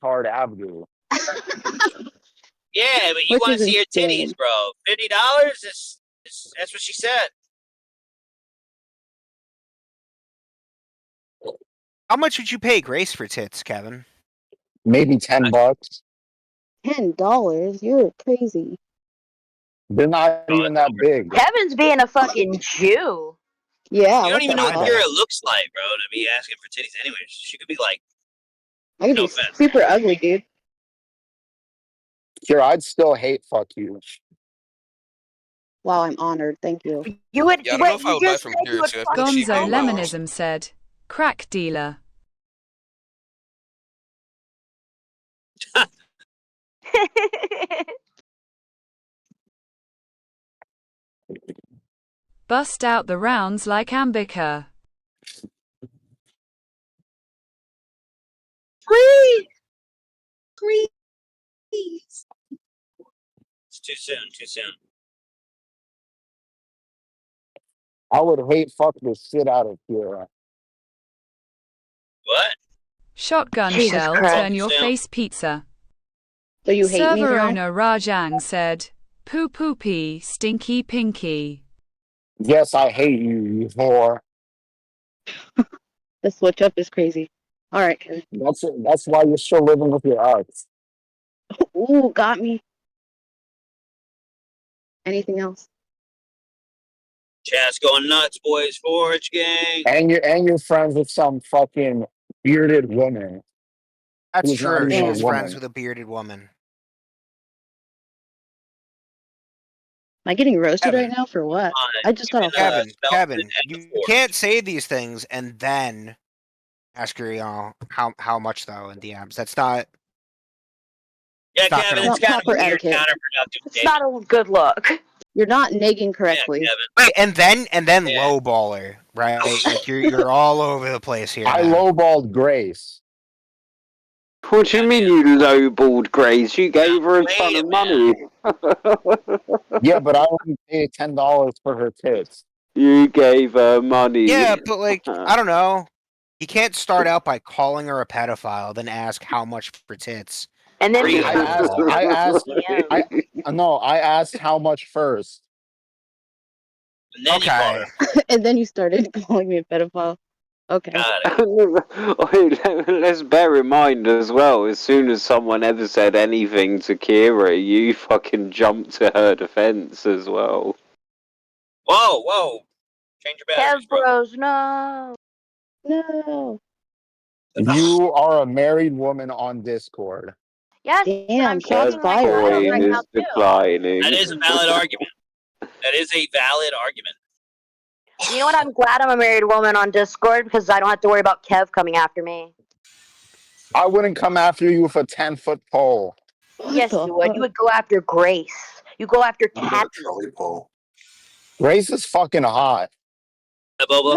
retard Abdul. Yeah, but you want to see her titties, bro. $50 is that's what she said. How much would you pay Grace for tits, Kevin? Maybe $10. $10? You're crazy. They're not even that big. Kevin's being a fucking Jew. Yeah. You don't even know what fuck? Kira looks like, bro, to be asking for titties. Anyways, she could be like, I could no be offense. super ugly, dude. Kira, I'd still hate fuck you. Wow, I'm honored. Thank you. You would. Yeah, I don't know wait, if I you would buy just from said you Kira would too. I fuck feel like she Gonzo homos. Leminism said, crack dealer. Bust out the rounds like Ambica. Please. It's too soon, too soon. I would hate fuck the shit out of Kira. What? Shotgun Jesus shell, Christ. turn your face pizza. So you hate me Server now? owner Rajang said, poo poo pee, stinky pinky. Yes, I hate you, you whore. The switch up is crazy. All right, Kevin. That's why you're still living with your ex. Ooh, got me. Anything else? Chat's going nuts, boys. Forge gang. And you're friends with some fucking bearded woman. That's Who's not true. even a She's woman. friends with a bearded woman. Am I getting roasted Kevin. right now for what? I just got off. Kevin, you can't say these things and then ask her, you know, how much though in DMs. That's not. Yeah, not Kevin, gonna it's kind of proper weird, etiquette. counterproductive. It's not a good look. You're not negging correctly. Yeah, Kevin. Wait, and then Yeah. lowballer, right? Like you're all over the place here. I now. lowballed Grace. What do you mean you lowballed Grace? You gave her a ton of money. Yeah, but I only paid $10 for her tits. You gave her money. Yeah, but like I don't know. You can't start out by calling her a pedophile, then ask how much for tits. And then I asked how much first. And then you Okay. called her. And then you started calling me a pedophile. Okay. Got it. Let's bear in mind as well, as soon as someone ever said anything to Kira, you fucking jumped to her defense as well. Whoa, whoa. Change your batteries, Kev bro. Bros, no. No. You are a married woman on Discord. Yes, Damn, I'm shots fucking fired. like Alright. right now is too. declining. That is a valid argument. That is a valid argument. You know what? I'm glad I'm a married woman on Discord because I don't have to worry about Kev coming after me. I wouldn't come after you with a 10-foot pole. Yes, the you would. fuck? You would go after Grace. You go after What about a Cat. trolley pole? Grace is fucking hot. Bobo.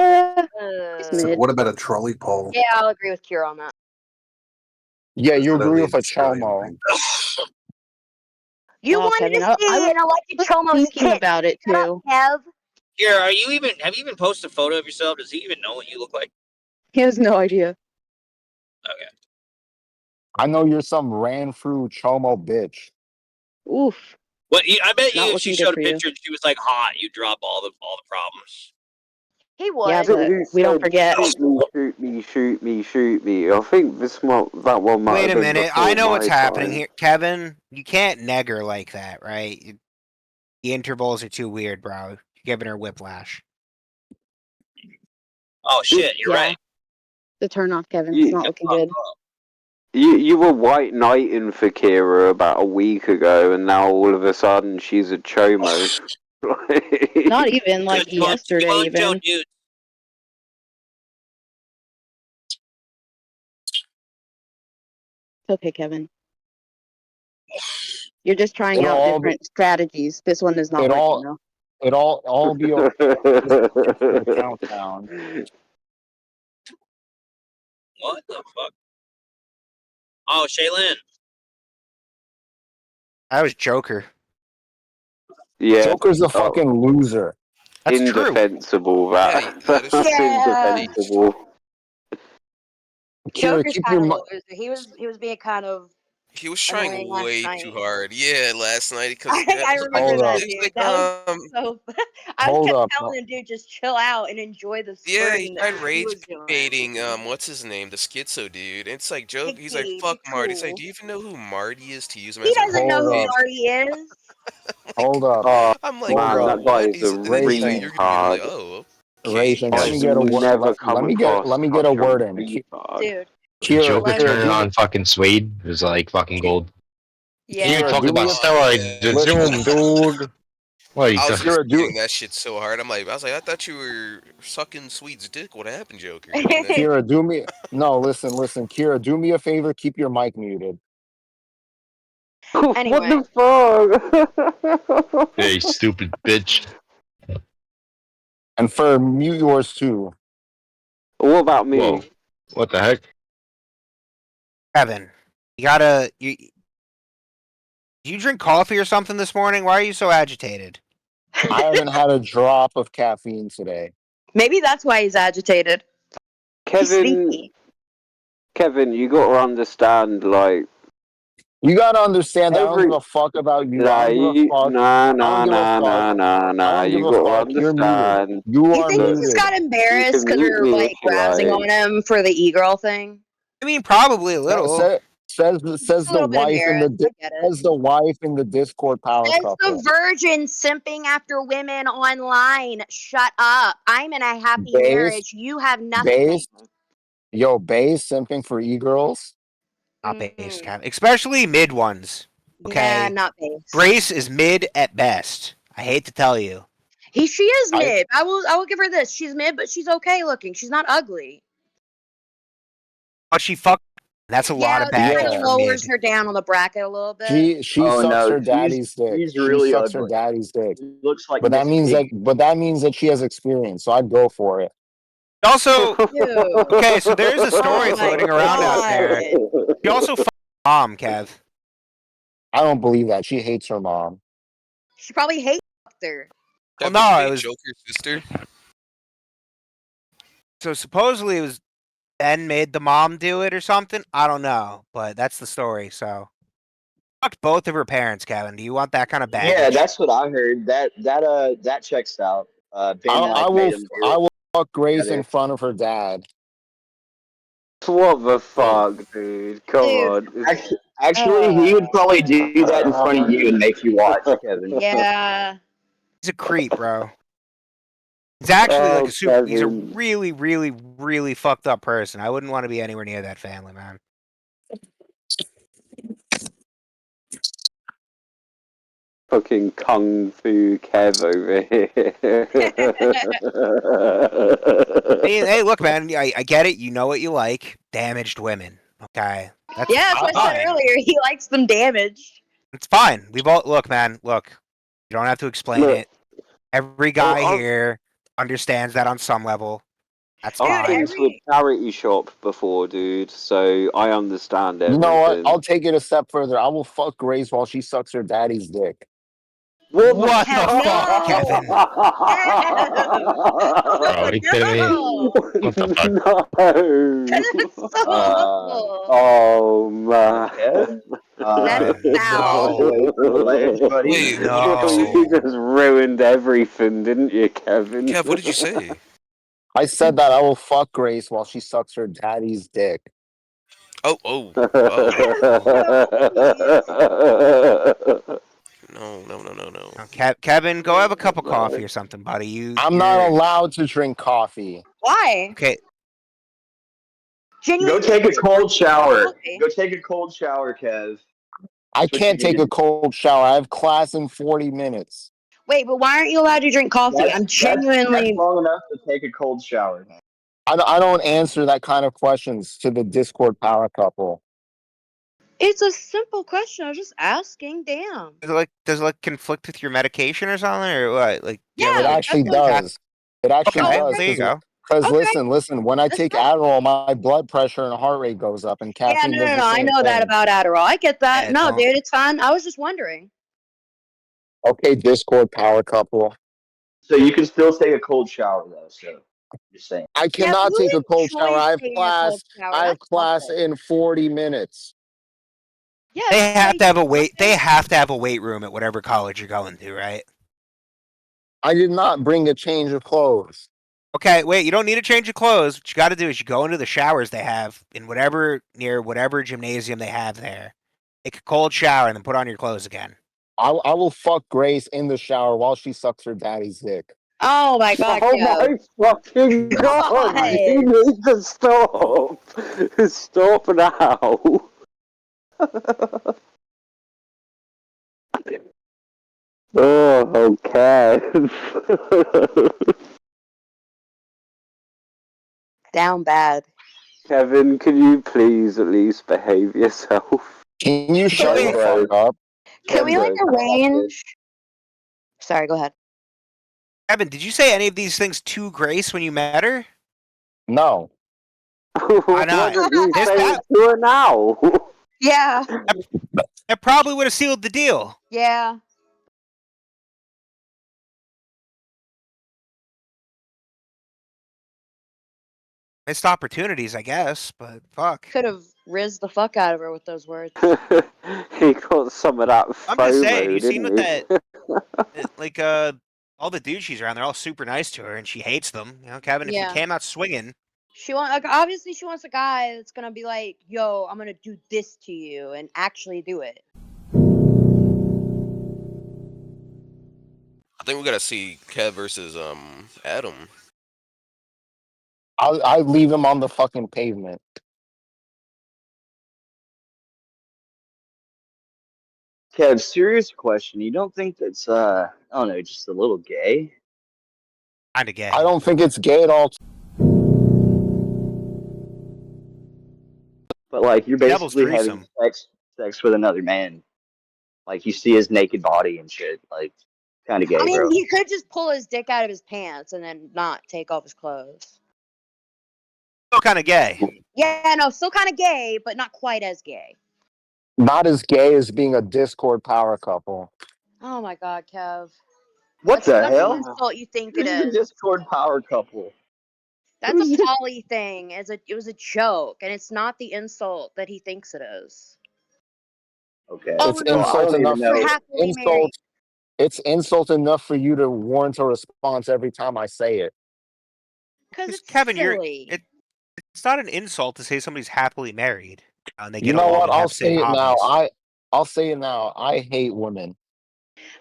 So what about a trolley pole? Yeah, I'll agree with Kira on that. Yeah, you What about agree the with a Australian chomo. thing? You Wow, wanted Kevin, to see I an elected was Chomo's thinking tit. about it Shut up, too. Kev. Here, have you even posted a photo of yourself? Does he even know what you look like? He has no idea. Okay. I know you're some ran through chomo bitch. Oof. I bet you Not if she looking good showed a for you. picture and she was like hot, you'd drop all the problems. He would. Yeah, but we don't forget. Shoot me. I think that one might Wait have a been minute. before I know my what's happening time. here. Kevin, you can't neg her like that, right? The intervals are too weird, bro. You're giving her whiplash. Oh shit, you're Yeah. right. The turn off, Kevin. It's not looking good. You were white knighting for Kira about a week ago, and now all of a sudden she's a chomo. Not even like Good month, yesterday, Joe, even. dude. It's okay, Kevin. You're just trying It'll out all different strategies. This one is not It working, all though. it all be okay. The countdown. What the fuck? Oh, Shaylin. That was Joker. Yeah. Joker's a fucking loser. That's true. Indefensible, that. Yeah, that is That's Yeah. indefensible. Kira, Joker's keep kind your of a loser. He was being kind of He was annoying trying last way night. too hard. Yeah, last night because I remember Hold that, up. dude. like That was so. I Hold kept up. telling him, dude, just chill out and enjoy the yeah, he spurting tried that he rage was doing. baiting what's his name, the schizo dude. It's like joke. He's like, Big fuck be Marty. It's like, cool. do you even know who Marty is to use him He as a doesn't know Hold who up. Marty is. Hold up. Oh I'm like, man, Hold bro, up. that guy what? is a And then he's like, you're gonna be retard. like, oh, okay. Racing. Let I've me get a word. never come across Let me get a such word in. retard. Dude. The Joker Let me- turning on fucking Suede is like fucking gold. Yeah. You Kira, talk do me about a steroids. yeah. Zoom, dude. What? I was Kira, do repeating that shit so hard. I was like, I thought you were sucking Sweet's dick. What happened, Joker? And then, Kira, do me. No, listen. Kira, do me a favor. Keep your mic muted. Anyway. What the fuck? Hey, stupid bitch. And for mute yours too. What about me? Whoa. What the heck? Kevin, you drink coffee or something this morning? Why are you so agitated? I haven't had a drop of caffeine today. Maybe that's why he's agitated. He's Kevin, sleepy. Kevin, you gotta understand, like, You gotta understand that I don't every, give a fuck about you. I like, don't give a you, fuck. nah, I don't nah, give a nah, fuck. nah, nah, I nah, don't give you a gotta fuck. You're muted. understand. You You are think he Look, just muted. got embarrassed can because mute we were me like if you razzing like. on him for the e-girl thing? I mean, probably a little. Says Just a the little bit wife in the embarrassed. I get it. says the wife in the Discord power Says couple. the virgin simping after women online. Shut up. I'm in a happy Base, marriage. You have nothing. base, yo, base simping for e-girls. Not base, Kevin. Especially mid ones. Okay. Yeah, not base. Grace is mid at best. I hate to tell you. She is mid. I will give her this. She's mid, but she's okay looking. She's not ugly. But she fucked. That's a lot of baggage Kind of for lowers mid. her down on the bracket a little bit. She sucks her daddy's dick. She's She really sucks her ugly. daddy's dick. Looks like But that Miss means Piggy. that she has experience. So I'd go for it. Also, Dude. okay, so there's a story Oh my floating around out there. She also fucked mom, Kev. I don't believe that. She hates her mom. She probably hates her. Well, Kev, no, would you it date was Joker's sister. so supposedly it was Ben made the mom do it or something. I don't know, but that's the story. So fucked both of her parents, Kevin. Do you want that kind of baggage? Yeah, that's what I heard. That checks out. Ben I made him do will fuck Grace together. in front of her dad. What the fuck, dude? Come on. Actually, he would probably do that in front of you and make you watch, Kevin. Yeah. He's a creep, bro. He's actually like Oh, a super. He's a Kevin. really, really, really fucked up person. I wouldn't want to be anywhere near that family, man. Fucking Kung Fu Kev over here. Hey, look, man. I get it. You know what you like. Damaged women. Okay. That's That's what I said fine. earlier. He likes them damaged. It's fine. We've all look, man. Look, you don't have to explain Look. it. Every guy I've- here understands that on some level. That's I've fine. been to a charity shop before, dude, so I understand You everything. know what? I'll take it a step further. I will fuck Grace while she sucks her daddy's dick. What the fuck, Kevin? Bro, are you kidding me? What the fuck? No. Oh man. That's foul. Wait, No. what did you say? You just ruined everything, didn't you, Kevin? Kev, what did you say? I said that I will fuck Grace while she sucks her daddy's dick. Oh. No. Kevin, go have a cup of coffee or something, buddy. I'm not allowed to drink coffee. Why? Okay. Go take a cold shower. Go take a cold shower, Kev. I can't take a cold shower. I have class in 40 minutes. Wait, but why aren't you allowed to drink coffee? I'm genuinely. That's long enough to take a cold shower. I don't answer that kind of questions to the Discord power couple. It's a simple question. I was just asking. Damn. Does it like conflict with your medication or something, or what? Like, Yeah, It actually does. It actually Okay, does. there you go. Because Okay. listen. When I take Adderall, my blood pressure and heart rate goes up, and Yeah, caffeine does the I same know that thing. about Adderall. I get that. Yeah, No, don't- dude, it's fine. I was just wondering. Okay, Discord power couple. So you can still take a cold shower though. So Just saying. I cannot who take a cold shower. enjoys I have taking a cold class. shower? I have That's class nothing. in 40 minutes. Yeah, They it's have like to have a weight. They nothing. have to have a weight room at whatever college you're going to, right? I did not bring a change of clothes. Okay, wait. You don't need to change your clothes. What you got to do is you go into the showers they have in whatever near whatever gymnasium they have there. Take a cold shower and then put on your clothes again. I will fuck Grace in the shower while she sucks her daddy's dick. Oh my god, Oh Kev. my fucking god! God. You need to stop! Stop now! Oh, Kev. Down bad. Kevin, can you please at least behave yourself? Can you shut wait. the fuck up? Can we like Kevin, arrange? Sorry, go ahead. Evan, did you say any of these things to Grace when you met her? No. Why not? don't you This- say that- it to her now? Yeah. That probably would have sealed the deal. Yeah. Missed opportunities, I guess, but fuck. Could have rizzed the fuck out of her with those words. He got some of that I'm just saying, FOMO, you seen didn't with he? that, like, all the dudes she's around, they're all super nice to her, and she hates them. You know, Kevin, if Yeah. you came out swinging, She obviously she wants a guy that's gonna be like, yo, I'm gonna do this to you and actually do it. I think we gotta see Kev versus Adam. I leave him on the fucking pavement. Kev, serious question. You don't think that's I don't know, just a little gay? kind of gay. I don't think it's gay at all. But like you're Devil's basically having sex with another man. Like you see his naked body and shit. Like kind of gay, I mean, bro. he could just pull his dick out of his pants and then not take off his clothes. Still kind of gay. Yeah, no, still kind of gay, but not quite as gay. Not as gay as being a Discord power couple. Oh my god, Kev. What the That's hell? an insult you think This it is a is. Discord power couple. That's a poly thing. It was a joke, and it's not the insult that he thinks it is. Okay. Oh, It's no, Well, I insult don't enough. even know. we're happily married. Insult. It's insult enough for you to warrant a response every time I say it. Because it's Kevin, silly. it's not an insult to say somebody's happily married and they You get know along what? and I'll have same say it now. hobbies. I'll say it now. I hate women.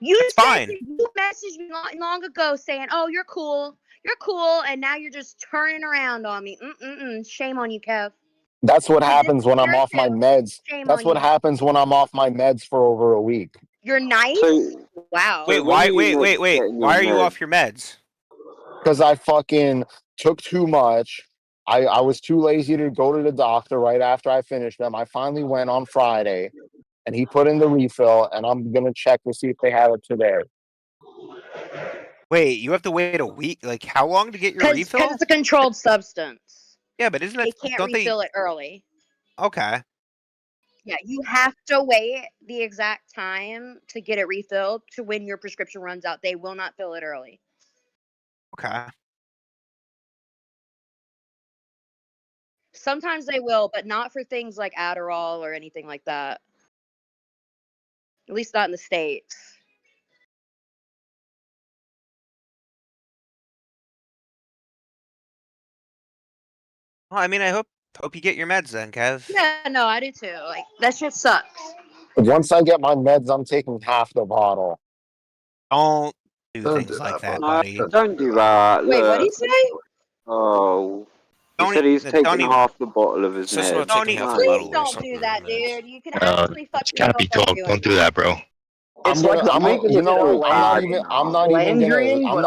You That's said fine. you messaged me long ago saying, "Oh, you're cool, and now you're just turning around on me." Shame on you, Kev. That's what I happens when I'm disagree off my too. meds. Shame That's on what you. happens when I'm off my meds for over a week. You're nice. So, Wow. Wait, when why? are you Wait, next wait, wait. getting Why your are you meds? off your meds? Because I fucking took too much. I was too lazy to go to the doctor right after I finished them. I finally went on Friday and he put in the refill and I'm going to check to see if they have it today. Wait, you have to wait a week? Like, how long to get your Because refill? it's a controlled substance. Yeah, but isn't They it? can't Don't they? refill it early. Okay. Yeah, you have to wait the exact time to get it refilled to when your prescription runs out. They will not fill it early. Okay. Sometimes they will, but not for things like Adderall or anything like that. At least not in the States. Well, I mean, I hope you get your meds then, Kev. Yeah, no, I do too. Like, that shit sucks. Once I get my meds, I'm taking half the bottle. Don't do Don't things do like that, that, No, buddy. don't do that. Wait, what Look. did he say? Oh. He Don't said he's don't taking even- half the bottle of his So it's not meds. taking half the Please bottle or don't something. do that, man. dude. You can actually fuck It's gotta yourself be up dog. doing Don't do that. that, bro. It's like the I'm gonna, opposite you know of what? I'm not even Landrian, but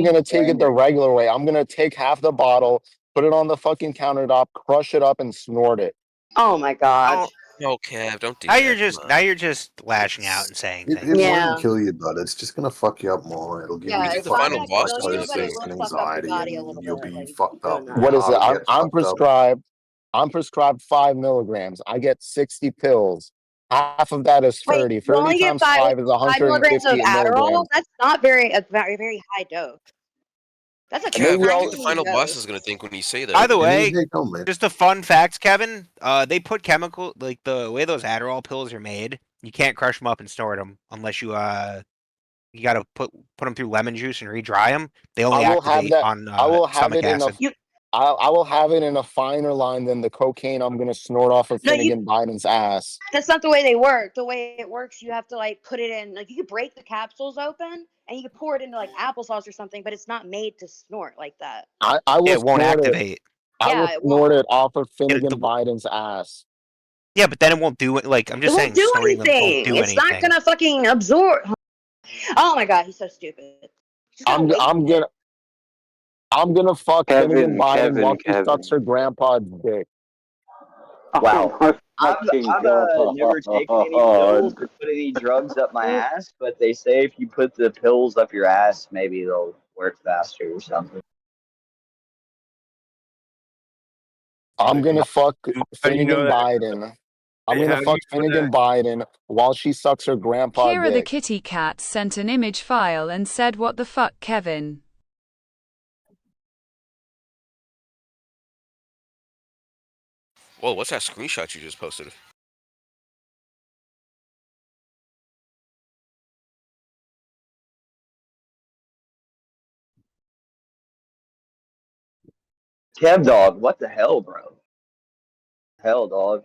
gonna take it the Landrian. regular way. I'm gonna take half the bottle, put it on the fucking countertop, crush it up, and snort it. Oh my god. Oh, no, Kev, don't do Now that. you're just lashing out and saying It things. won't Yeah. even kill you, but it's just gonna fuck you up more. It'll give Yeah, you think it's the not final fucking gonna boss kill is you, gonna but it say- will and fuck up your anxiety, body a little and you'll bit. be Like, fucked up. doing that. What is it? Harder to get I'm fucked up. prescribed. I'm prescribed 5 milligrams. I get 60 pills. Half of that is Wait, 30. you 30 only get times 5 is 5 milligrams of 150 Adderall? milligrams. That's not a very high dose. That's a Kev, maybe what do you I'll- think the tiny final boss dose. is gonna think when you say that? By the Hey, way, hey, come, man. just a fun fact, Kevin. They put chemical like the way those Adderall pills are made. You can't crush them up and store them unless you got to put them through lemon juice and re-dry them. They only I will have activate that. on I will have stomach it in a. acid. I will have it in a finer line than the cocaine I'm gonna snort off of No, you- Finnegan Biden's ass. That's not the way they work. The way it works, you have to like put it in. Like you could break the capsules open and you could pour it into like applesauce or something, but it's not made to snort like that. I will It won't snort it. activate. I will Yeah, it snort won't. it off of Finnegan the- Biden's ass. Yeah, but then it won't do it. Like I'm It just won't saying, do snorting them won't anything. do It's anything. not gonna fucking absorb. Oh my god, he's so stupid. Just gotta waste it. I'm gonna fuck Finnegan Biden while she Kevin. sucks her grandpa's dick. Wow. Oh I've never taken any pills or put any drugs up my ass, but they say if you put the pills up your ass, maybe they'll work faster or something. I'm gonna fuck How do you Finnegan know that? Biden. I'm Hey, gonna how do fuck you know Finnegan that? Biden while she sucks her grandpa Kira the dick. kitty cat sent an image file and said, "What the fuck, Kevin?" Whoa, what's that screenshot you just posted? Kevdog, what the hell, bro? Hell, dog.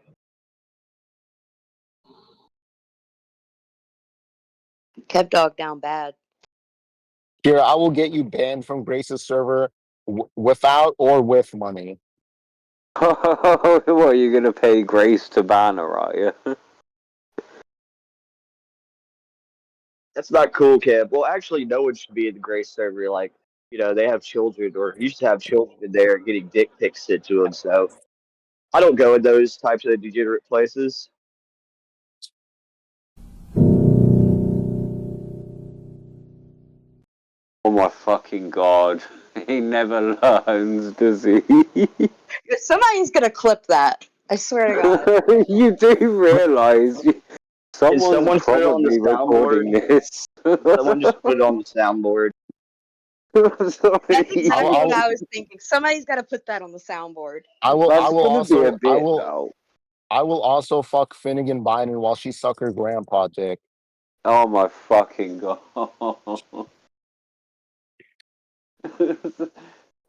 Kevdog down bad. Here, I will get you banned from Grace's server without or with money. What are you gonna pay Grace to ban her, are you? That's not cool, Kev. Well, actually, no one should be in the Grace server. Like, you know, they have children or used to have children in there getting dick pics sent to them. So I don't go in those types of degenerate places. Oh my fucking god. He never learns, does he? Somebody's gonna clip that. I swear to God. You do realise someone's someone put it on the probably recording this. Someone just put it on the soundboard. Sorry. That's exactly what I was thinking. Somebody's got to put that on the soundboard. I will also fuck Finnegan Biden while she suck her grandpa dick. Oh my fucking god.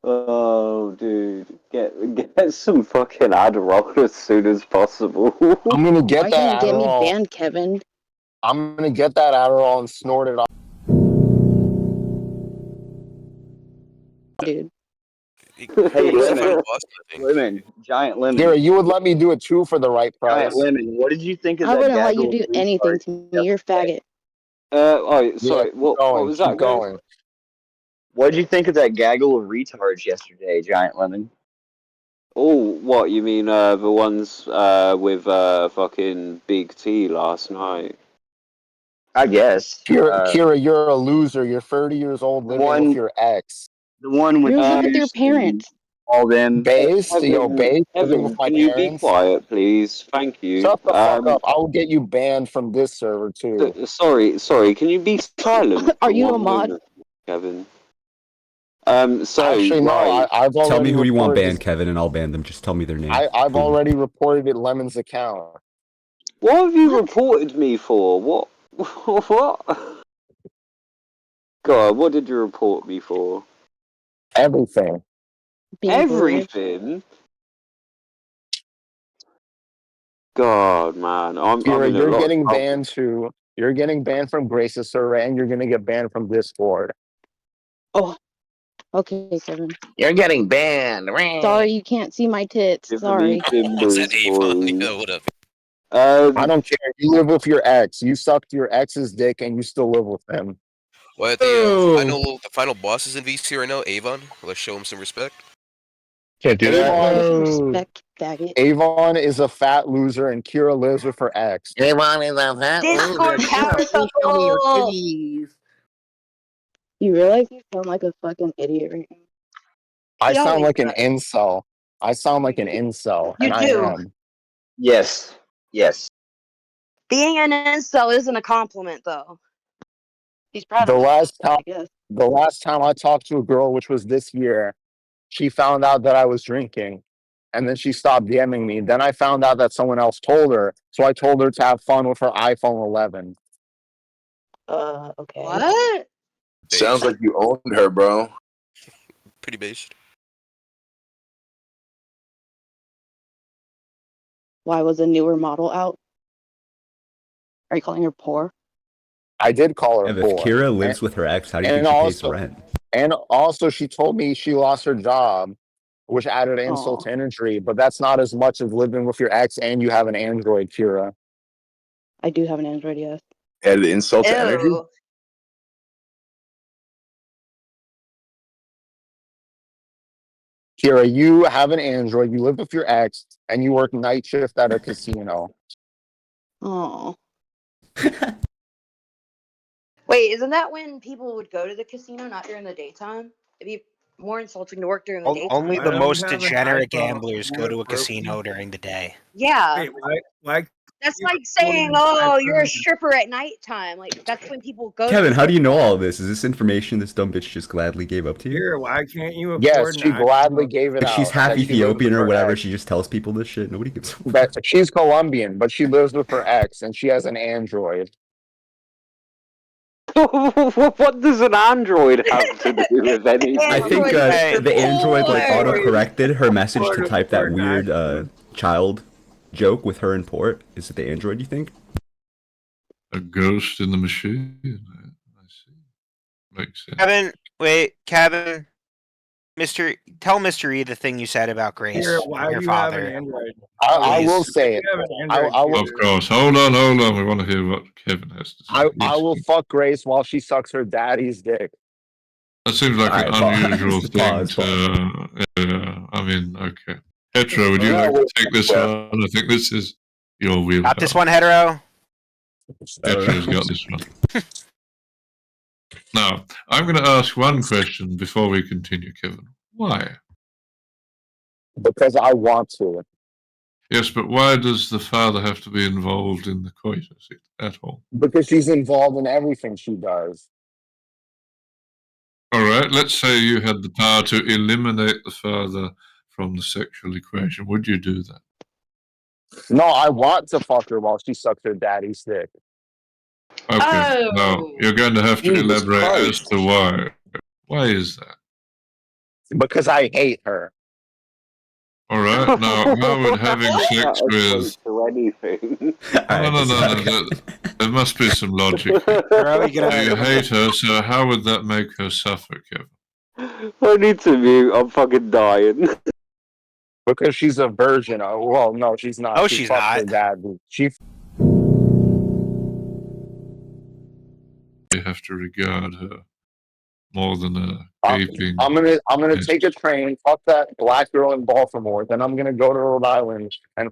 Oh, dude. Get some fucking Adderall as soon as possible. I'm gonna get Why that you gonna get me Adderall. banned, Kevin? I'm gonna get that Adderall and snort it off. Dude. Hey, lemon, giant lemon. Here, you would let me do it too for the right price. Giant lemon. What did you think of I that wouldn't let gaggle you do of anything to me. You're a faggot. Sorry. What was that? Keep going. What did you think of that gaggle of retards yesterday, Giant Lemon? Oh, what you mean? The ones with fucking Big T last night. I guess. Kira, you're a loser. You're 30 years old living with your ex. The one with You live with your parents. all them. Based, living with my Can you be parents. quiet, please? Thank you. Shut the fuck up. I will get you banned from this server too. Sorry. Can you be silent? Are for you a one mod? moment, Kevin? So Actually, no. right. I've already Tell me who you want reported banned, Kevin, and I'll ban them. Just tell me their name. I've already reported it Lemon's account. What have you reported me for? What? What? God, what did you report me for? Everything. Everything? God, man, I'm Kira, in a you're lot of getting trouble. banned too. You're getting banned from Grace's server, and you're gonna get banned from Discord. Oh, okay, Kevin. You're getting banned. Sorry, you can't see my tits. Sorry. Yeah, what up? I don't care. You live with your ex. You sucked your ex's dick, and you still live with him. What I know the final boss is in VC right now, Avon. Let's show him some respect. Can't do that. Respect, faggot. Avon is a fat loser, and Kira lives with her ex. Avon is a fat Discord loser. power Please show me your couple. titties. You realize you sound like a fucking idiot right now? I He sound always like an does. incel. I sound like an incel, You and I do. am. Yes. Being an incel isn't a compliment, though. He's proud The of last I time, guess. The last time I talked to a girl, which was this year, she found out that I was drinking, and then she stopped DMing me. Then I found out that someone else told her, so I told her to have fun with her iPhone 11. Okay. What? Sounds like you owned her, bro. Pretty based. Why was a newer model out? Are you calling her poor? I did call her If poor. Kira lives with her ex, how do you think and she pays also, rent? and also, she told me she lost her job, which added insult to injury. But that's not as much as living with your ex and you have an Android, Kira. I do have an Android, yes. Added insult to energy. Ew. Kira, you have an Android, you live with your ex, and you work night shift at a casino. Oh. Wait, isn't that when people would go to the casino, not during the daytime? It'd be more insulting to work during the daytime. Only the Why most don't you have an degenerate iPhone gamblers go to a casino during the day. Yeah. Wait, why That's you like recording saying, an "Oh, you're a iPhone? stripper at nighttime." Like that's when people go. Kevin, to how do you strip know all clubs. this? Is this information this dumb bitch just gladly gave up to you? Here, why can't you afford Yes, an she gladly iPhone? gave it Like she's out. half that she lives Ethiopian with or her whatever, ex. she just tells people this shit. Nobody gives a fuck. That she's Colombian, but she lives with her ex, and she has an Android. What does an android have to do with anything? I think the Android like auto-corrected her message to type that weird child joke with her in port. Is it the Android, you think? A ghost in the machine. I see. Makes sense. Kevin, wait, Kevin. Tell Mr. E the thing you said about Grace Here, and why her do you have an father. Android? I will Please. say it. You have an I Android, will. Of course. Hold on. We want to hear what Kevin has to say. I will fuck Grace while she sucks her daddy's dick. That seems like an unusual thing Pause. to. I mean, okay. Hetero, would you like to take this one? I think this is your wheelhouse. Got this one, Hetero? Hetero's got this one. Now, I'm going to ask one question before we continue, Kevin. Why? Because I want to. Yes, but why does the father have to be involved in the coitus at all? Because she's involved in everything she does. All right, let's say you had the power to eliminate the father from the sexual equation. Would you do that? No, I want to fuck her while she sucks her daddy's dick. Okay, now you're going to have to Jesus elaborate as Christ. to why. Why is that? Because I hate her. All right, now how would having sex with... to anything? No. There must be some logic here. You hate her, so how would that make her suffer, Kevin? I need to mute. I'm fucking dying. Because she's a virgin. Oh, well, no, she's not. No, she she's fucked not. her dad. She. You have to regard her more than a gaping... I'm gonna take a train, fuck that black girl in Baltimore, then I'm gonna go to Rhode Island and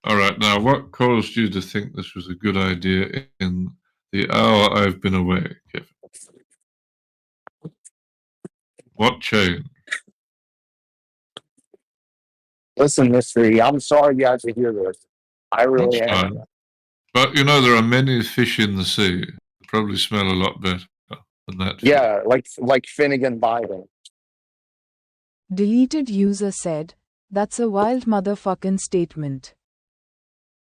All right, now what caused you to think this was a good idea in the hour I've been away, Kevin? What changed? listen, mystery. I'm sorry you had to hear this. I really That's am. fine. But you know, there are many fish in the sea. They probably smell a lot better than that fish. Yeah, like Finnegan Biden. Deleted user said, "That's a wild motherfucking statement."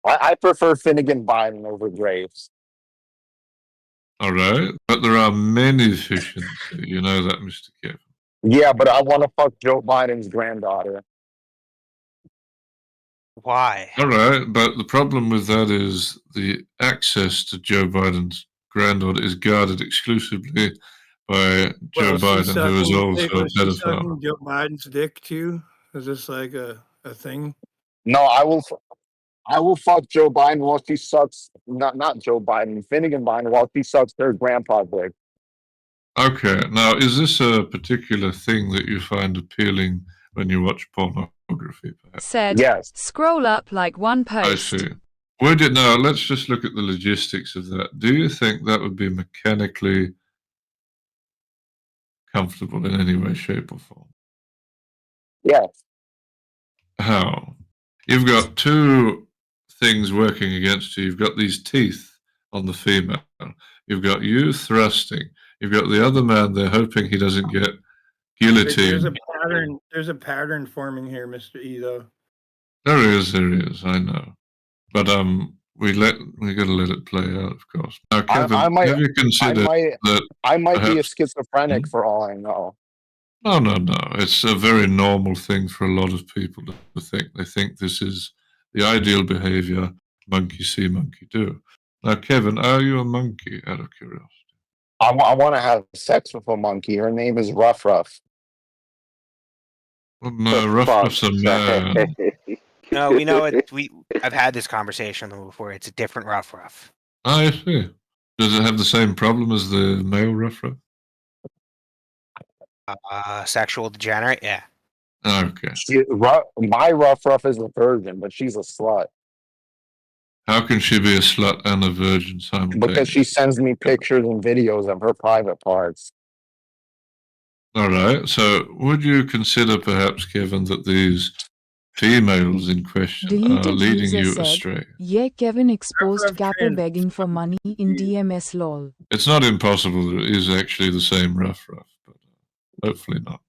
I prefer Finnegan Biden over Graves. All right, but there are many fish in the sea. You know that, Mr. Kevin. Yeah, but I want to fuck Joe Biden's granddaughter. Why? All right, but the problem with that is the access to Joe Biden's granddaughter is guarded exclusively by Joe Biden, who is also a Was she pedophile. sucking Joe Biden's dick too? Is this like a thing? No, I will fuck Joe Biden while she sucks. Not Joe Biden, Finnegan Biden while she sucks their grandpa's dick. Okay, now is this a particular thing that you find appealing when you watch pornography? Perhaps? Said, yes. Scroll up like one post. I see. Would it now? Let's just look at the logistics of that. Do you think that would be mechanically comfortable in any way, shape, or form? Yes. How? You've got two things working against you. You've got these teeth on the female. You've got you thrusting. You've got the other man there hoping he doesn't get guillotined. There's a pattern forming here, Mr. E. Though. There is. I know, but we gotta let it play out, of course. Now, Kevin, have you considered that I might be a perhaps- schizophrenic for all I know. No. It's a very normal thing for a lot of people to think. They think this is the ideal behavior. Monkey see, monkey do. Now, Kevin, are you a monkey? Out of curiosity. I want to have sex with a monkey. Her name is Ruff Ruff. Well, no, Ruff Ruff's a man. No, we know it. I've had this conversation before. It's a different Ruff Ruff. Oh, I see. Does it have the same problem as the male Ruff Ruff? Sexual degenerate, yeah. Okay. My Ruff Ruff is a virgin, but she's a slut. How can she be a slut and a virgin simultaneously? Because she sends me pictures and videos of her private parts. All right. So, would you consider perhaps, Kevin, that these females in question are Deleted leading user you said, astray? Yeah, Kevin exposed Gapper begging for money in DMS lol. It's not impossible that it is actually the same Ruff Ruff, but hopefully not.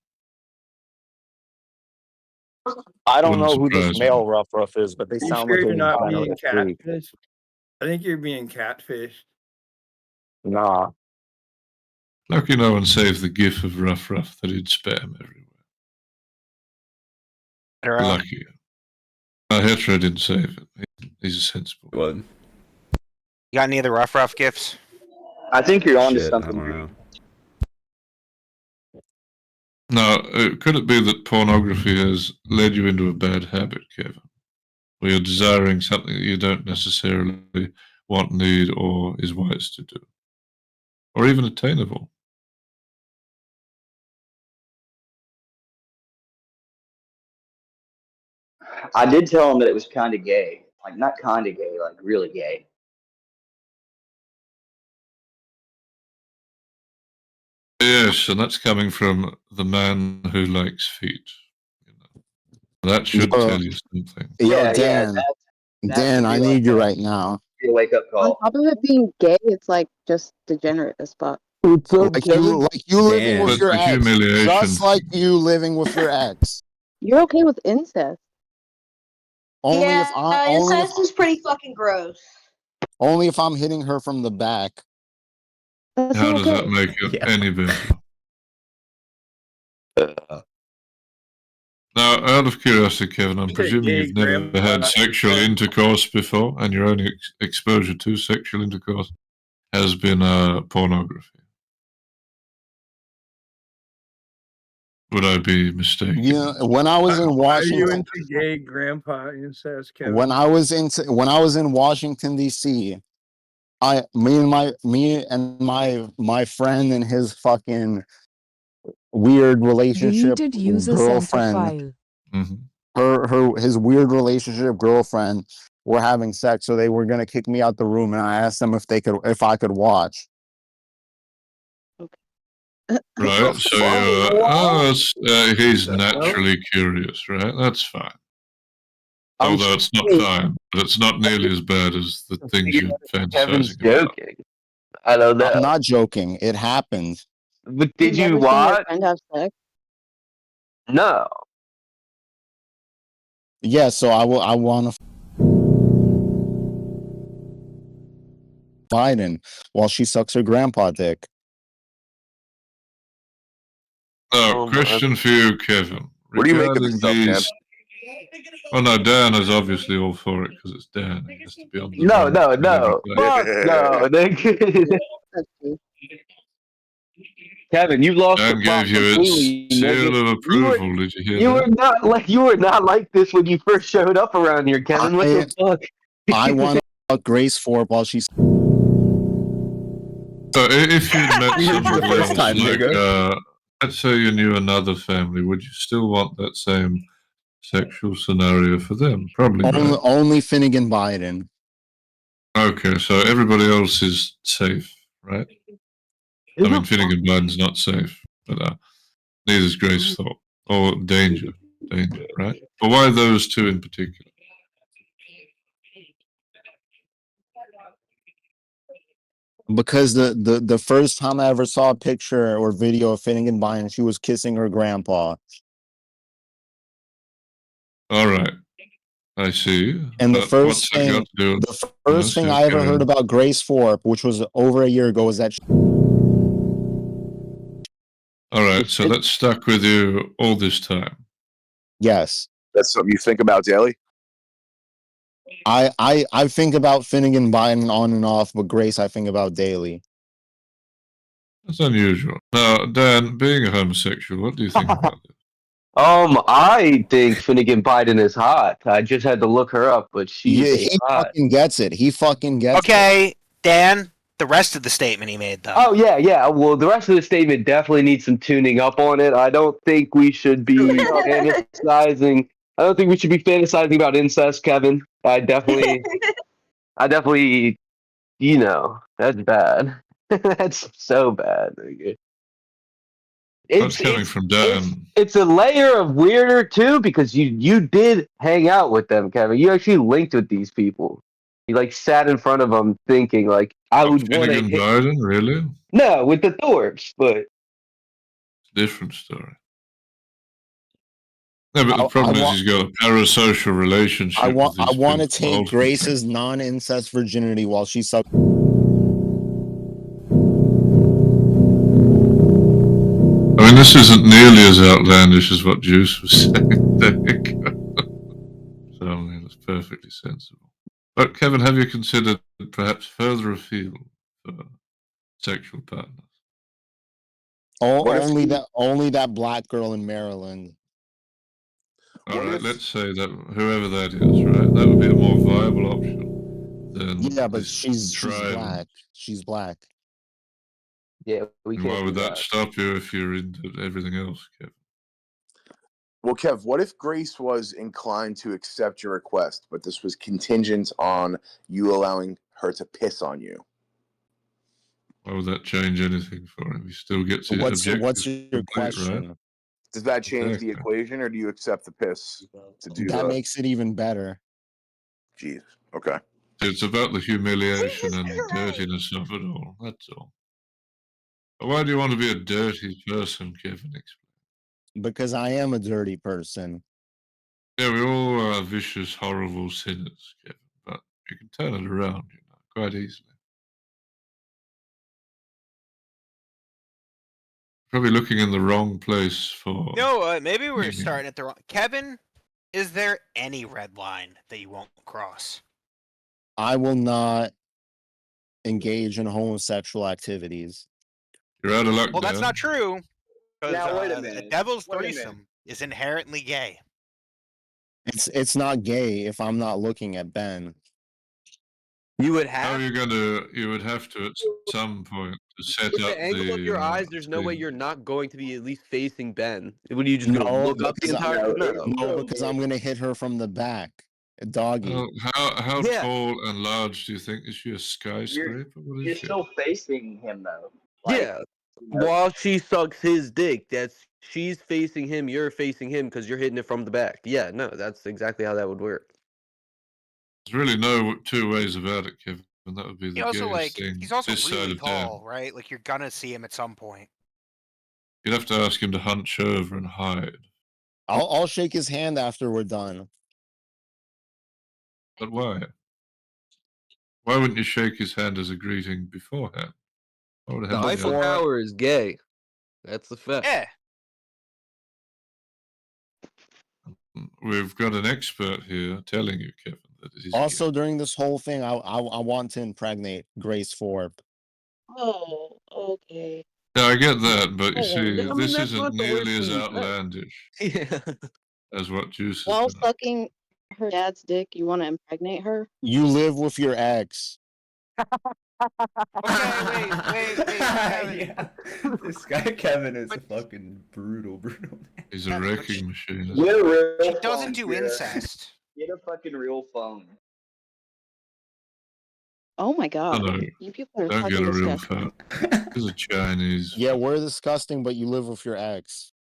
I don't Wouldn't know who this surprise me. male Ruff Ruff is, but they You sound sure like you're a not kind being of a freak. catfished? I think you're being catfished. Nah. Lucky no one saved the gif of Ruff Ruff that he'd spam everywhere. Lucky. Hetero didn't save it. He's a sensible one. You got any other Ruff Ruff gifts? I think you're onto Shit, something. I don't know. Now, could it be that pornography has led you into a bad habit, Kevin? Where you're desiring something that you don't necessarily want, need, or is wise to do? Or even attainable? I did tell him that it was kind of gay. Like, not kind of gay, like really gay. Yes, and that's coming from the man who likes feet. You know. That should tell you something. Yo, Dan. Dan, I need you right now. Your wake up On call. top of it being gay, it's like just degenerate as fuck. Like you living with But your the ex. humiliation. Just like you living with your ex. You're okay with incest. Only yeah, if I incest is pretty fucking gross. only if I'm hitting her from the back. That's How not does okay. that make it any better? Now, out of curiosity, Kevin, I'm presuming you've never had sexual intercourse before, and your only exposure to sexual intercourse has been pornography. Would I be mistaken? Yeah, when I was in Why are you Washington, into gay grandpa incest, Kevin? when I was in Washington D.C., me and my friend and his fucking weird relationship Deleted user girlfriend, his weird relationship girlfriend were having sex, so they were gonna kick me out the room, and I asked them if I could watch. Right, so he's naturally curious, right? That's fine. Although it's not fine, but it's not nearly as bad as the things you're Kevin's fantasizing about. joking. I don't know. I'm not joking. It happened. But did you Never seen your watch? friend have sex? No. Yeah, so I want to Biden while she sucks her grandpa dick. Now, question for you, Kevin. What do you make of Regarding this stuff, Dan? Oh no, Dan is obviously all for it because it's Dan. He has to be on the No, run no, and no. everything. Fuck no. Kevin, you lost Dan the plot gave you completely. its seal nigga. of approval. Did you hear You were that? not like this when you first showed up around here, Kevin. What the fuck? I want to fuck Grace Ford while she's. So if you'd met The somebody first else, time, like, nigga. let's say you knew another family, would you still want that same sexual scenario for them? Probably not. Only Finnegan Biden. Okay, so everybody else is safe, right? I mean, Finnegan Biden's not safe, but neither is Grace Thorpe. Or danger, right? But why those two in particular? Because the first time I ever saw a picture or video of Finnegan Bynum, she was kissing her grandpa. All right, I see. And the But first what's that got thing, to do with the first thing Yeah, I ever carry heard on. about Grace Thorpe, which was over a year ago, was that All right, so that's stuck with you all this time. yes, That's something you think about daily? I think about Finnegan Bynum on and off, but Grace I think about daily. That's unusual. Now, Dan, being a homosexual, what do you think about this? I think Finnegan Biden is hot. I just had to look her up, but she's Yeah, he hot. fucking gets it. He fucking gets it. Okay, Dan, the rest of the statement he made, though. Oh yeah. Well, the rest of the statement definitely needs some tuning up on it. I don't think we should be fantasizing. I don't think we should be fantasizing about incest, Kevin. I definitely, that's bad. That's so bad. That's coming from Dan. It's a layer of weirder too because you did hang out with them, Kevin. You actually linked with these people. You like sat in front of them thinking like I would want to Finnegan hit. Biden, really? No, with the Thorpes, but Different story. No, but the problem is he's got a parasocial relationship with these I want to people. take ultimately. Grace's non-incest virginity while she's suck. I mean, this isn't nearly as outlandish as what Juice was saying. There you go. So, I mean, it's perfectly sensible. But, Kevin, have you considered perhaps further afield for sexual partners? Only that black girl in Maryland. All right, let's say that whoever that is, right? That would be a more viable option than Yeah, but this she's tribe. black. She's black. Yeah, we And can't. why would do that stop you if you're into everything else, Kevin? Well, Kev, what if Grace was inclined to accept your request, but this was contingent on you allowing her to piss on you? Why would that change anything for him? He still gets it What's objective your complete, right? question? Does that change the Exactly. equation, or do you accept the piss to do That the? makes it even better. Jeez. Okay. It's about the humiliation and the dirtiness of it all. That's all. But why do you want to be a dirty person, Kevin? Because I am a dirty person. Yeah, we all are vicious, horrible sinners, Kevin. But you can turn it around, quite easily. Probably looking in the wrong place for. No, maybe we're starting at the wrong. Kevin, is there any red line that you won't cross? I will not engage in homosexual activities. You're out of luck. Well, that's not true. Now, wait a A minute. devil's Wait a minute. threesome is inherently gay. It's not gay if I'm not looking at Ben. You would How have. are you gonna? You would have to at some point to set With up the angle of your eyes, there's no way thing. you're not going to be at least facing Ben. Would you just No, gonna look up the because entire? No, because I'm gonna hit her from the back. A doggy. Well, how Yeah. tall and large do you think? Is she a skyscraper? What You're is she? still facing him though. Yeah. While she sucks his dick, she's facing him, you're facing him because you're hitting it from the back. Yeah, no, that's exactly how that would work. There's really no two ways about it, Kevin. That would be the He also gayest thing. he's also this side really of Dan. tall, right? Like you're gonna see him at some point. You'd have to ask him to hunch over and hide. I'll shake his hand after we're done. But why? Why wouldn't you shake his hand as a greeting beforehand? Why would it have to be Eiffel on- Tower is gay. That's the fact. Yeah. We've got an expert here telling you, Kevin, that it is Also, during this whole thing, I want to impregnate Grace Thorpe. Oh, okay. Yeah, I get that, but you Oh, see, I mean, this that's isn't not the nearly worst as thing you said. outlandish Yeah. as what Juice has While been. sucking her dad's dick, you want to impregnate her? You live with your ex. Okay, wait, Kevin. Yeah. This guy Kevin is fucking brutal. He's a wrecking machine. isn't Get a real She doesn't phone, do Kira. incest. Get a fucking real phone. Oh my god. no. You people are Don't fucking get a real disgusting. phone. This is Chinese. Yeah, we're disgusting, but you live with your ex.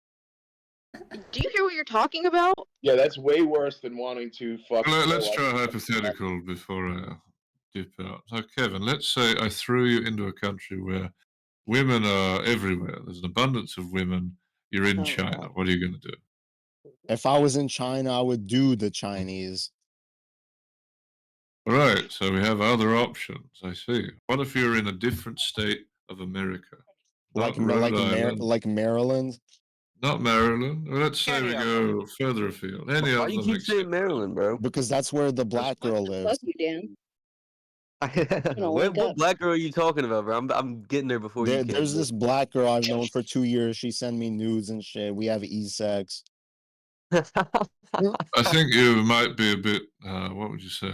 Do you hear what you're talking about? Yeah, that's way worse than wanting to fuck. Let's try a hypothetical before I ship out. So, Kevin, let's say I threw you into a country where women are everywhere. There's an abundance of women. You're in China. What are you going to do? If I was in China, I would do the Chinese. Right, so we have other options. I see. What if you're in a different state of America? Like Not Rhode Island, like Maryland. not Maryland. Let's say we Any of go further afield. Any Why of do you them keep except saying Maryland, bro? Because that's where the black girl lives. Fuck you, Dan. Gonna what link up. black girl are you talking about, bro? I'm getting there before you There's can. this black girl I've known for 2 years. She sent me nudes and shit. We have e-sex. I think you might be a bit, what would you say,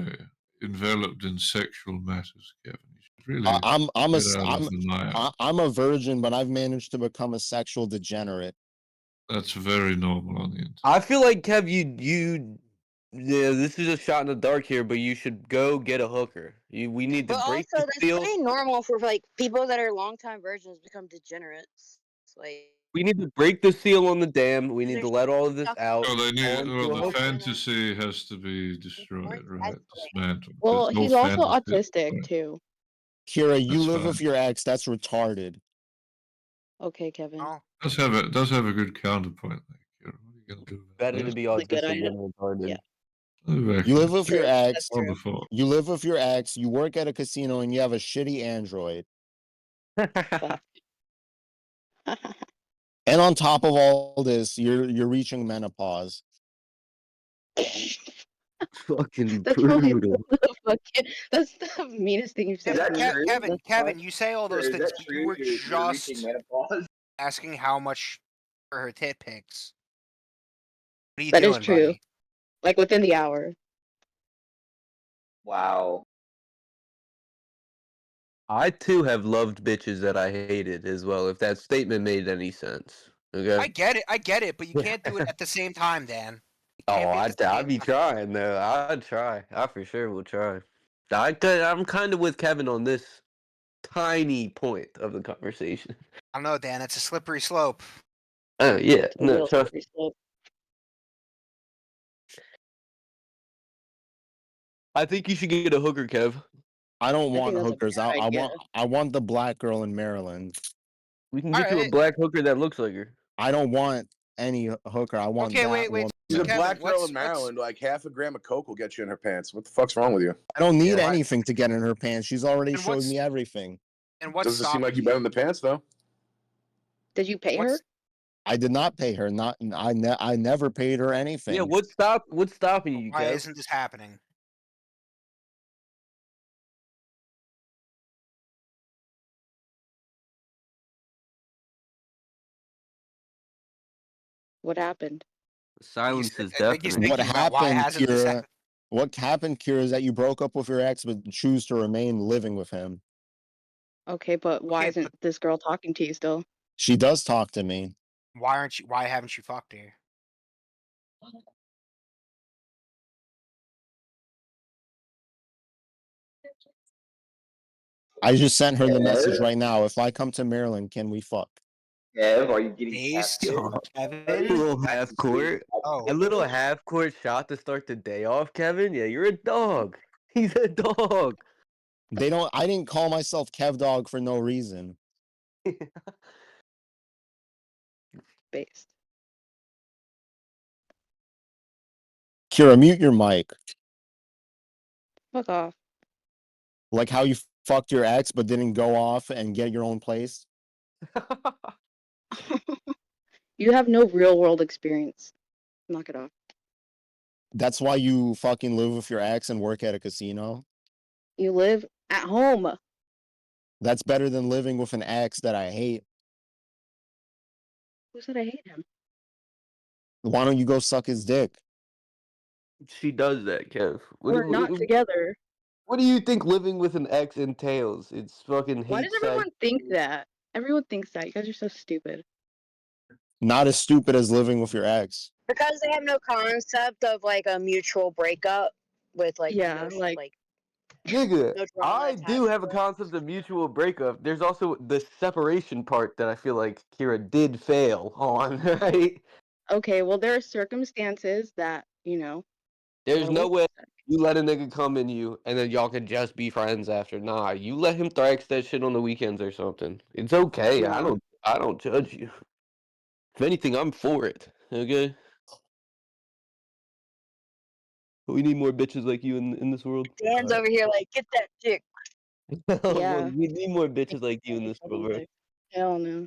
enveloped in sexual matters, Kevin. You should really I'm get out of the mire. I'm a virgin, but I've managed to become a sexual degenerate. That's very normal on the internet. I feel like Kev, yeah, this is a shot in the dark here, but you should go get a hooker. We need to But break also, the that's seal. pretty normal for like people that are longtime virgins become degenerates. It's like We need to break the seal on the dam. We need to let all of this out. Well, they need. onto Well, a the hooker. fantasy has to be destroyed, right? Dismantled. Well, There's no he's also fantasy. autistic too. Kira, you That's live fine. with your ex. That's retarded. Okay, Kevin. Oh, Does have a good counterpoint there, Kira. What are you gonna do about Better that? to be Really good autistic idea. than retarded. Yeah. You live with your True. ex. That's true. Wonderful. You live with your ex. You work at a casino, and you have a shitty Android. And on top of all this, you're reaching menopause. Fucking That's probably brutal. that's the meanest thing you've said. that to me. true? Kevin, That's Kevin, you say all those Is things, that but true? you were You're reaching just menopause. asking how much for her tit pics. What are you That is doing, true. buddy? Like within the hour. Wow. I too have loved bitches that I hated as well. If that statement made any sense, okay. I get it, but you can't do it at the same time, Dan. You Oh, can't be at the I'd same be time. trying though. I'd try. I for sure will try. I'm kind of with Kevin on this tiny point of the conversation. I don't know, Dan. It's a slippery slope. Oh yeah, A no, real trust. slippery slope. I think you should get a hooker, Kev. I don't I want think that's a hookers. bad idea. I want the black girl in Maryland. We can get you a Alright. black hooker that looks like her. I don't want any hooker. I want Okay, that wait. woman. She's So a Kevin, black girl what's- in Maryland. Like half a gram of coke will get you in her pants. What the fuck's wrong with you? I don't need Yeah. anything to get in her pants. She's already And showed what's- me everything. And what's Doesn't seem like stopping you bet in the pants though. Did you pay her? What's- I did not pay her. I never paid her anything. Yeah, what's stopping you, Why Kev? isn't this happening? What happened? Silence is Like he's deafening. What thinking about why happened, hasn't this Kira? happened? What happened, Kira, is that you broke up with your ex but choose to remain living with him. Okay, but why Okay, isn't this girl talking to you still? She does talk to me. Why haven't you fucked her? I just sent her the message Yeah. right now. If I come to Maryland, can we fuck? Kev, are you getting Based catfished? on A Kevin? little half court. Oh. A little half court shot to start the day off, Kevin. Yeah, you're a dog. He's a dog. They don't. I didn't call myself Kevdog for no reason. Based. Kira, mute your mic. Fuck off. Like how you fucked your ex but didn't go off and get your own place. You have no real world experience. Knock it off. That's why you fucking live with your ex and work at a casino. You live at home. That's better than living with an ex that I hate. Who said I hate him? Why don't you go suck his dick? She does that, Kev. We're not together. What do you think living with an ex entails? It's fucking hate. Why does everyone think that? Everyone thinks that. You guys are so stupid. Not as stupid as living with your ex. Because they have no concept of like a mutual breakup with like Yeah, no, like Nigga, no drama I attached do have a to it. concept of mutual breakup. There's also the separation part that I feel like Kira did fail on, right? okay, well there are circumstances that, There's no way You let a nigga come in you, and then y'all can just be friends after. Nah, you let him thrax that shit on the weekends or something. It's okay. No. I don't judge you. If anything, I'm for it. Okay. We need more bitches like you in this world. Dan's over here like, get that chick. Yeah. We need more bitches like you in this world, bro. Hell no.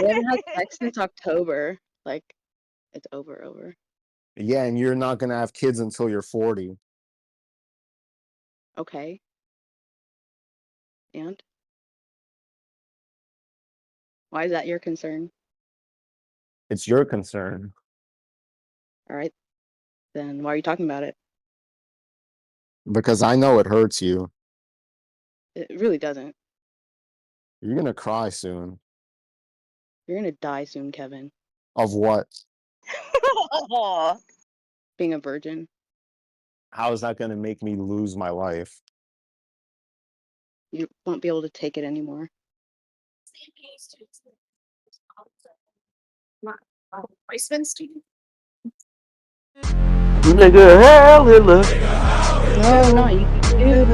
We haven't had sex since October. Like, it's over. Yeah, and you're not gonna have kids until you're 40. Okay. And? Why is that your concern? It's your concern. All right. Then why are you talking about it? Because I know it hurts you. It really doesn't. You're gonna cry soon. You're gonna die soon, Kevin. Of what? Being a virgin. How is that gonna make me lose my life? You won't be able to take it anymore. Nigga, hell Hitler. No, not you. Dude.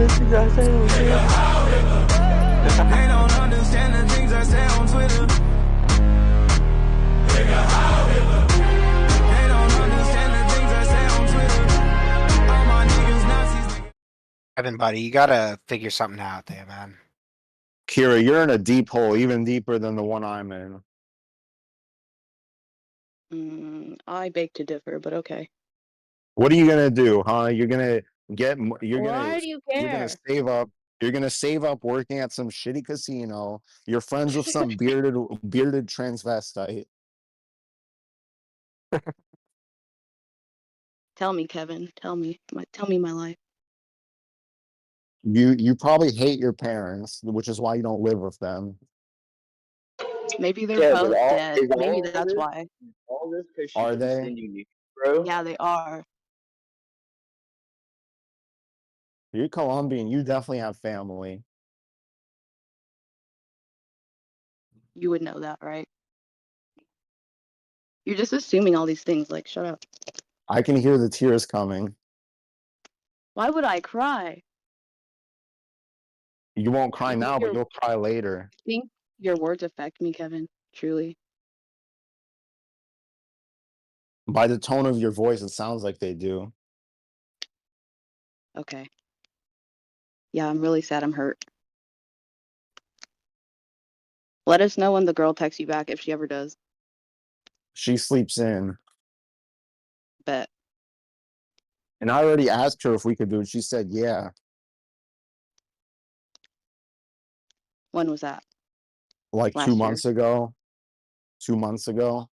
They don't understand the things I say on Twitter. They don't understand the things I say on Twitter. All my niggas Nazis. Evan, buddy, you gotta figure something out there, man. Kira, you're in a deep hole, even deeper than the one I'm in. I beg to differ, but okay. What are you gonna do, huh? You're gonna get. You're Why gonna. do you You're gonna care? save up. You're gonna save up working at some shitty casino. You're friends with some bearded transvestite. Tell me, Kevin. Tell me my life. You probably hate your parents, which is why you don't live with them. Maybe they're Yeah, both but dead. Maybe that's why. all this because she Are didn't they? send you nudes, bro. Yeah, they are. You're Colombian. You definitely have family. You would know that, right? You're just assuming all these things. Like, shut up. I can hear the tears coming. Why would I cry? You won't cry You think now, but your you'll cry later. think your words affect me, Kevin? Truly. By the tone of your voice, it sounds like they do. Okay. Yeah, I'm really sad. I'm hurt. Let us know when the girl texts you back if she ever does. She sleeps in. Bet. And I already asked her if we could do it. She said, yeah. When was that? Like Last year. 2 months ago.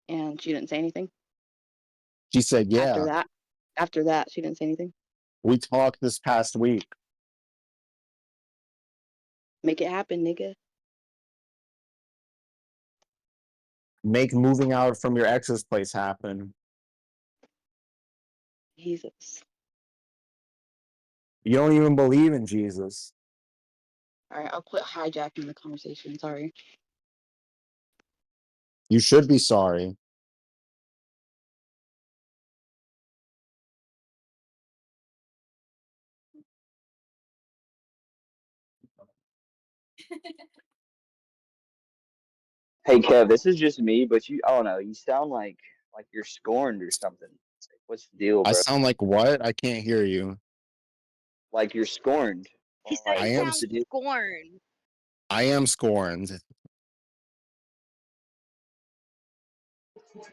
And she didn't say anything? She said, yeah. After that, she didn't say anything? We talked this past week. Make it happen, nigga. Make moving out from your ex's place happen. Jesus. You don't even believe in Jesus. All right, I'll quit hijacking the conversation. Sorry. You should be sorry. Hey Kev, this is just me, but I don't know, you sound like you're scorned or something. Like, what's the deal, I bro? sound like what? I can't hear you. Like you're scorned. He said Like, I he am. what's sounds the deal? scorned. I am scorned.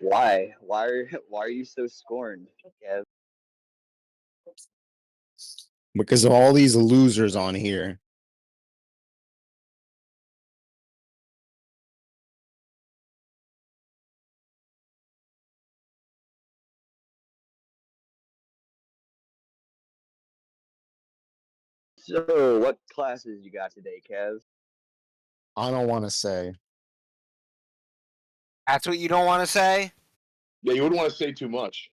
Why? Why are you so scorned, Kev? Because of all these losers on here. So, what classes you got today, Kev? I don't want to say. That's what you don't want to say? Yeah, you wouldn't want to say too much.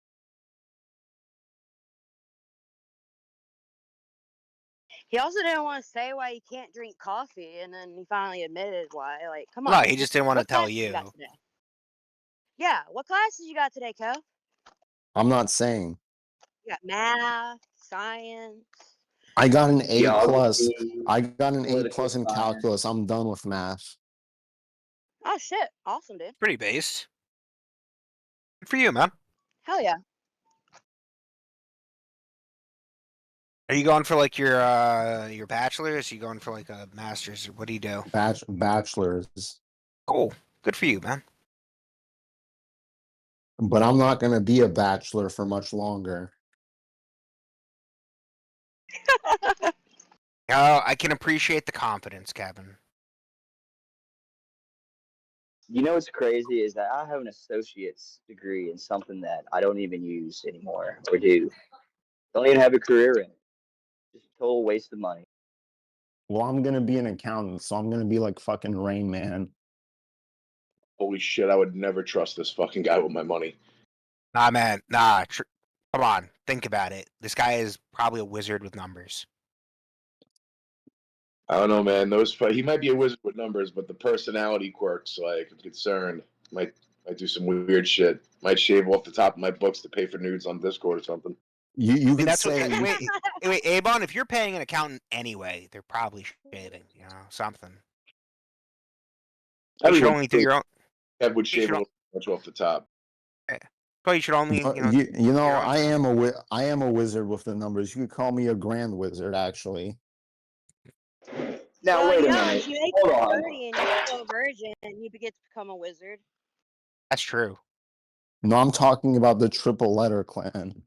He also didn't want to say why he can't drink coffee, and then he finally admitted why. Like, come on. No, he just didn't want to What tell classes you got you. today? Yeah, what classes you got today, Kev? I'm not saying. You got math, science. I got an A plus. Geography, I got an A political plus in science. calculus. I'm done with math. Oh shit! Awesome, dude. Pretty based. Good for you, man. Hell yeah. Are you going for like your bachelor's? Are you going for like a master's? Or what do you do? Bachelor's. Cool. Good for you, man. But I'm not gonna be a bachelor for much longer. Oh, I can appreciate the confidence, Kevin. You know what's crazy is that I have an associate's degree in something that I don't even use anymore or do. Don't even have a career in it. Just a total waste of money. Well, I'm gonna be an accountant, so I'm gonna be like fucking Rain Man. Holy shit, I would never trust this fucking guy with my money. Nah, man. Nah. Come on. Think about it. This guy is probably a wizard with numbers. I don't know, man. He might be a wizard with numbers, but the personality quirks, like, I'm concerned. Might do some weird shit. Might shave off the top of my books to pay for nudes on Discord or something. You I mean, could that's what. say Wait, Avon. If you're paying an accountant anyway, they're probably shaving. You know, something. You should only do your own. Ed would You shave should a little much off the top. Well, you should only, you know, your own. I am a wizard with the numbers. You could call me a grand wizard, actually. Now Well, wait you a know, minute. if you make Hold it on. 30 and you're still a virgin, you get to become a wizard. That's true. No, I'm talking about the triple letter clan.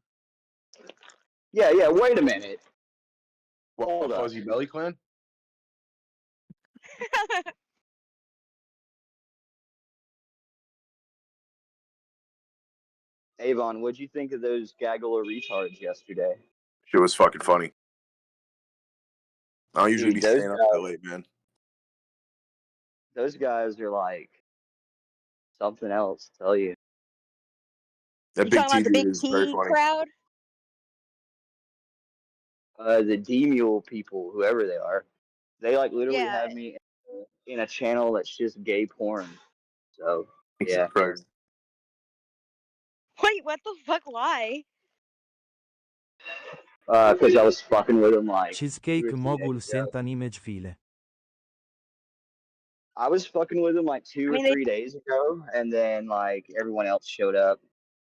Yeah, wait a minute. What, Hold up. Fuzzy Belly Clan? Avon, what'd you think of those gaggle of retards yesterday? Shit was fucking funny. I don't usually Dude, be staying up that late, man. Those guys are like something else, tell you. That You big talking T about the dude big is very T funny. crowd? The D-Mule people, whoever they are, they like literally Yeah. have me in a channel that's just gay porn. So, yeah. Christ. Wait, what the fuck? Why? Because I was fucking with them like 2 Cheesecake or 3 mogul days ago. sent an image file. I was fucking with them like 2 or 3 days ago, and then like everyone else showed up.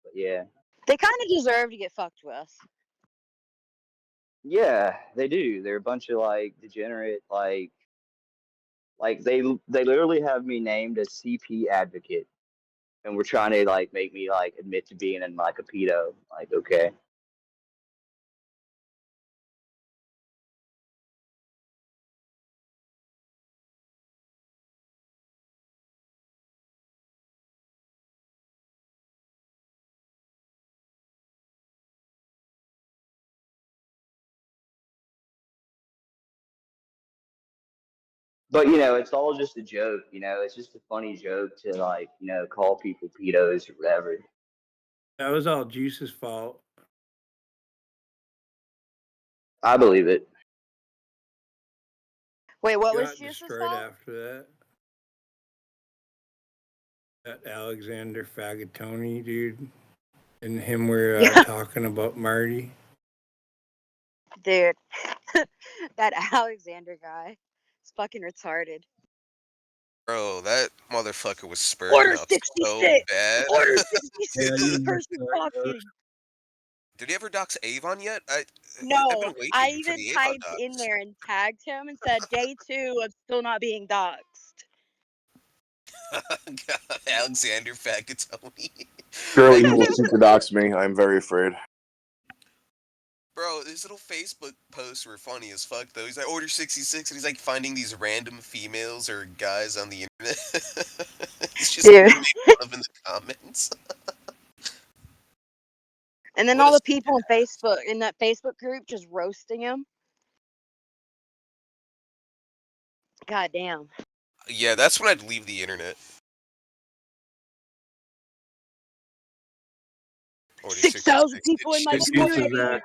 But yeah. They kind of deserve to get fucked with. Yeah, they do. They're a bunch of like degenerate, like they literally have me named as CP advocate, and we're trying to like make me like admit to being in like a pedo. Like, okay. But you know, it's all just a joke. You know, it's just a funny joke to like call people pedos or whatever. That was all Juice's fault. I believe it. Wait, what was Got Juice's destroyed fault? after that. That Alexander Fagatoni dude and him were talking about Marty. Dude, that Alexander guy is fucking retarded. Bro, that motherfucker was spurring Order up 66! so bad. Order 66! This person talking. Did he ever dox Avon yet? I've No, been waiting I for even the Avon typed dox. in there and tagged him and said day 2 of still not being doxxed. Alexander Fagatoni. Surely he will super dox me. I'm very afraid. Bro, his little Facebook posts were funny as fuck, though. He's like, order 66, and he's like finding these random females or guys on the internet. He's just Dude. making fun of in the comments. And then all the people in that Facebook group just roasting him. God damn. Yeah, that's when I'd leave the internet. 6,000 people in my community.